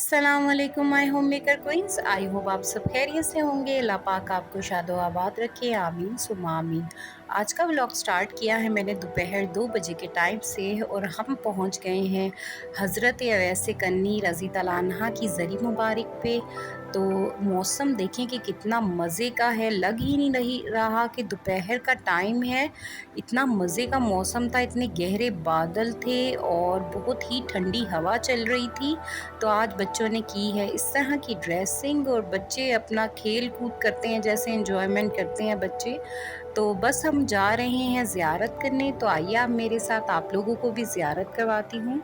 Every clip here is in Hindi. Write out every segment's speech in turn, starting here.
अस्सलाम वालेकुम my homemaker queens. I hope आप सब खैरियत से होंगे। अल्लाह पाक आपको शादो आबाद रखे, आमीन सुमा आमीन। आज का व्लॉग स्टार्ट किया है मैंने दोपहर 2 बजे के टाइम से और हम पहुंच गए हैं हज़रत अवैस कन्नी रज़ी तआला अन्हा की ज़री मुबारक पे। तो मौसम देखें कि कितना मज़े का है, लग ही नहीं रहा कि दोपहर का टाइम है। इतना मज़े का मौसम था, इतने गहरे बादल थे और बहुत ही ठंडी हवा चल रही थी। तो आज बच्चों ने की है इस तरह की ड्रेसिंग और बच्चे अपना खेल कूद करते हैं, जैसे एंजॉयमेंट करते हैं बच्चे। तो बस हम जा रहे हैं ज़ियारत करने, तो आइए आप मेरे साथ, आप लोगों को भी ज़ियारत करवाती हूँ।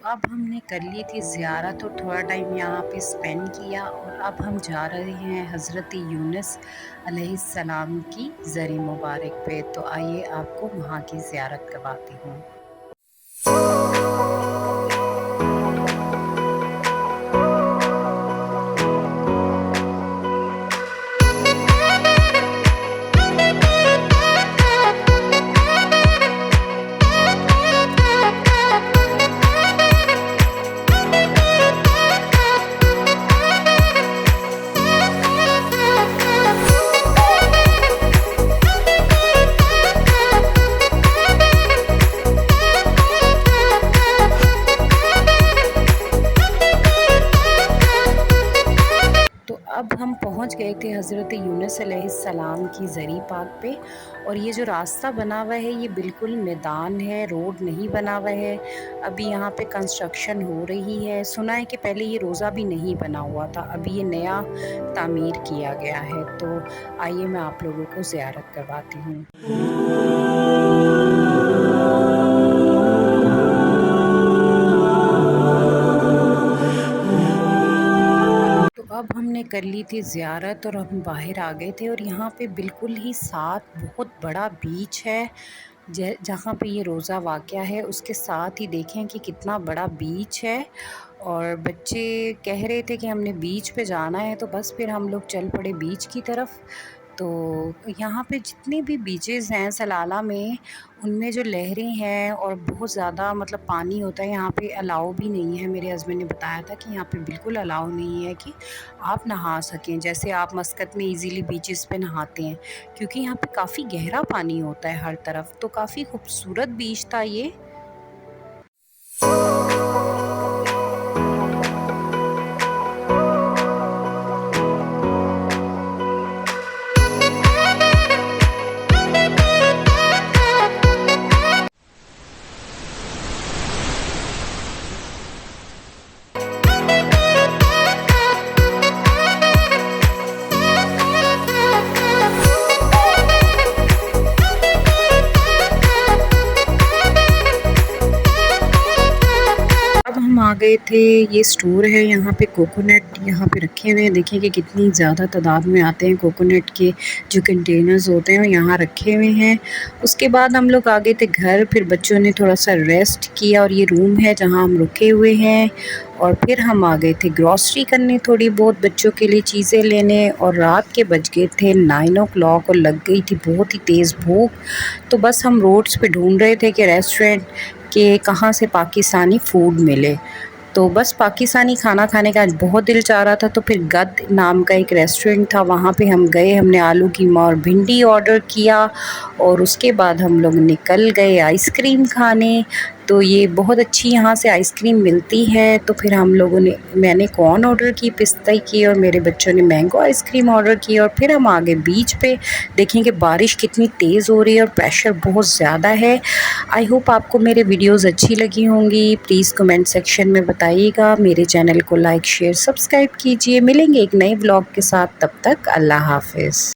अब हमने कर ली थी ज़ियारत और थोड़ा टाइम यहाँ पे स्पेंड किया और अब हम जा रहे हैं हज़रत यूनुस अलैहिस्सलाम की ज़री मुबारक पे। तो आइए आपको वहाँ की ज़ियारत करवाती हूँ। अब हम पहुंच गए थे हज़रत यूनुस अलैहिस्सलाम की ज़री पाक पे। और ये जो रास्ता बना हुआ है ये बिल्कुल मैदान है, रोड नहीं बना हुआ है। अभी यहाँ पे कंस्ट्रक्शन हो रही है। सुना है कि पहले ये रोज़ा भी नहीं बना हुआ था, अभी ये नया तामीर किया गया है। तो आइए मैं आप लोगों को ज़ियारत करवाती हूँ। अब हमने कर ली थी ज़ियारत और हम बाहर आ गए थे और यहाँ पे बिल्कुल ही साथ बहुत बड़ा बीच है। जहाँ पे ये रोज़ा वाक़या है उसके साथ ही देखें कि कितना बड़ा बीच है। और बच्चे कह रहे थे कि हमने बीच पे जाना है, तो बस फिर हम लोग चल पड़े बीच की तरफ। तो यहाँ पे जितने भी बीचेस हैं सलाला में, उनमें जो लहरें हैं और बहुत ज़्यादा मतलब पानी होता है, यहाँ पे अलाउ भी नहीं है। मेरे हस्बैंड ने बताया था कि यहाँ पे बिल्कुल अलाउ नहीं है कि आप नहा सकें, जैसे आप मस्कत में इजीली बीचेस पे नहाते हैं, क्योंकि यहाँ पे काफ़ी गहरा पानी होता है हर तरफ। तो काफ़ी खूबसूरत बीच था ये। हम आ गए थे, ये स्टोर है, यहाँ पे कोकोनट यहाँ पे रखे हुए हैं। देखिए कि कितनी ज़्यादा तादाद में आते हैं कोकोनट के जो कंटेनर्स होते हैं, यहाँ रखे हुए हैं। उसके बाद हम लोग आ गए थे घर, फिर बच्चों ने थोड़ा सा रेस्ट किया और ये रूम है जहाँ हम रुके हुए हैं। और फिर हम आ गए थे ग्रॉसरी करने, थोड़ी बहुत बच्चों के लिए चीज़ें लेने। और रात के बज गए थे 9 o'clock और लग गई थी बहुत ही तेज़ भूख। तो बस हम रोड्स पे ढूंढ रहे थे कि रेस्टोरेंट कि कहाँ से पाकिस्तानी फ़ूड मिले। तो बस पाकिस्तानी खाना खाने का आज बहुत दिल चाह रहा था। तो फिर गद नाम का एक रेस्टोरेंट था, वहाँ पे हम गए। हमने आलू कीमा और भिंडी ऑर्डर किया और उसके बाद हम लोग निकल गए आइसक्रीम खाने। तो ये बहुत अच्छी यहाँ से आइसक्रीम मिलती है। तो फिर हम लोगों ने, मैंने कॉर्न ऑर्डर की, पिस्ता की, और मेरे बच्चों ने मैंगो आइसक्रीम ऑर्डर की। और फिर हम आ गए बीच पे। देखें कि बारिश कितनी तेज़ हो रही है और प्रेशर बहुत ज़्यादा है। आई होप आपको मेरे वीडियोज़ अच्छी लगी होंगी। प्लीज़ कमेंट सेक्शन में बताइएगा। मेरे चैनल को लाइक शेयर सब्सक्राइब कीजिए। मिलेंगे एक नए व्लॉग के साथ, तब तक अल्लाह हाफ़िज़।